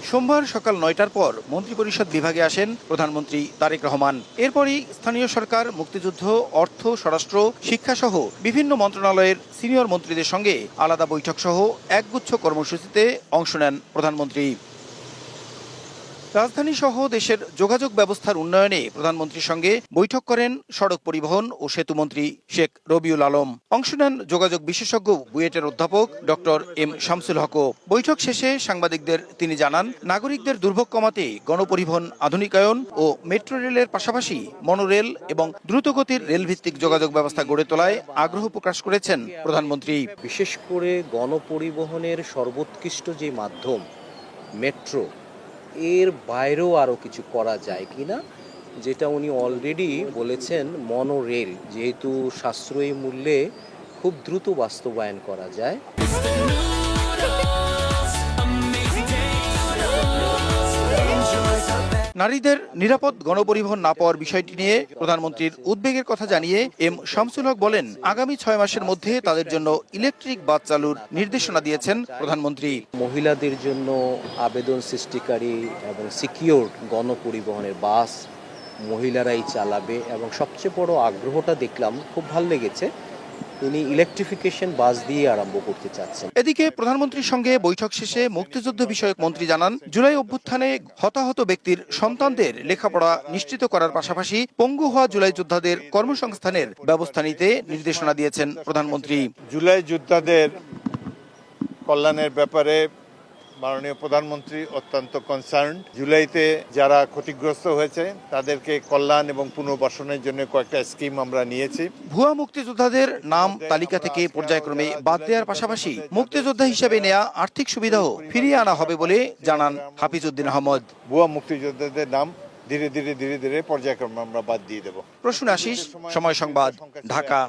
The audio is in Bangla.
সোমবার সকাল ৯টার পর মন্ত্রিপরিষদ বিভাগে আসেন প্রধানমন্ত্রী তারেক রহমান। এরপরই স্থানীয় সরকার, মুক্তিযুদ্ধ, অর্থ, স্বরাষ্ট্র, শিক্ষাসহ বিভিন্ন মন্ত্রণালয়ের সিনিয়র মন্ত্রীদের সঙ্গে আলাদা বৈঠক সহ একগুচ্ছ কর্মসূচিতে অংশ নেন প্রধানমন্ত্রী। রাজধানী সহ দেশের যোগাযোগ ব্যবস্থার উন্নয়নে প্রধানমন্ত্রীর সঙ্গে বৈঠক করেন সড়ক পরিবহন ও সেতুমন্ত্রী শেখ রবিউল আলম। অংশ নেন যোগাযোগ বিশেষজ্ঞ বুয়েটের অধ্যাপক ডক্টর এম শামসুল হকও। বৈঠক শেষে সাংবাদিকদের তিনি জানান, নাগরিকদের দুর্ভোগ কমাতে গণপরিবহন আধুনিকায়ন ও মেট্রো রেলের পাশাপাশি মনোরেল এবং দ্রুতগতির রেলভিত্তিক যোগাযোগ ব্যবস্থা গড়ে তোলায় আগ্রহ প্রকাশ করেছেন প্রধানমন্ত্রী। বিশেষ করে গণপরিবহনের সর্বোৎকৃষ্ট যে মাধ্যম মেট্রো, এর বাইরেও আরও কিছু করা যায় কিনা, যেটা উনি অলরেডি বলেছেন মনোরেল, যেহেতু সাশ্রয়ী মূল্যে খুব দ্রুত বাস্তবায়ন করা যায়। নারীদের নিরাপদ গণপরিবহন না পাওয়ার বিষয়টি নিয়ে প্রধানমন্ত্রীর উদ্বেগের কথা জানিয়ে এম শামসুল হক বলেন, আগামী 6 মাসের মধ্যে তাদের জন্য ইলেকট্রিক বাস চালুর নির্দেশনা দিয়েছেন প্রধানমন্ত্রী। মহিলাদের জন্য আবেদন সৃষ্টিকারী এবং সিকিউর গণপরিবহনের বাস মহিলারাই চালাবে, এবং সবচেয়ে বড় আগ্রহটা দেখলাম, খুব ভালো লেগেছে, তিনি ইলেকট্রিফিকেশন বাস দিয়ে আরম্ভ করতে চাচ্ছেন। এদিকে প্রধানমন্ত্রীর সঙ্গে বৈঠক শেষে মুক্তিযুদ্ধ বিষয়ক মন্ত্রী জানান, জুলাই অভ্যুত্থানে হতাহত ব্যক্তির সন্তানদের লেখাপড়া নিশ্চিত করার পাশাপাশি পঙ্গু হওয়া জুলাই যোদ্ধাদের কর্মসংস্থানের ব্যবস্থা নিতে নির্দেশনা দিয়েছেন প্রধানমন্ত্রী। জুলাই যোদ্ধাদের কল্যাণের ব্যাপারে মাননীয় প্রধানমন্ত্রী অত্যন্ত কনসার্ন। জুলাইতে যারা ক্ষতিগ্রস্ত হয়েছে তাদেরকে কল্যাণ এবং পুনর্বাসনের জন্য কয়েকটা স্কিম আমরা নিয়েছি। ভুয়া মুক্তিযোদ্ধাদের নাম তালিকা থেকে পর্যায়ক্রমে বাদ দেওয়ার পাশাপাশি মুক্তিযোদ্ধা হিসেবে নেওয়া আর্থিক সুবিধাও ফিরিয়ে আনা হবে বলে জানান হাফিজউদ্দিন আহমদ। ভুয়া মুক্তিযোদ্ধাদের নাম ধীরে ধীরে পর্যায়ক্রমে আমরা বাদ দিয়ে দেব। প্রসূন আশিস, সময় সংবাদ, ঢাকা।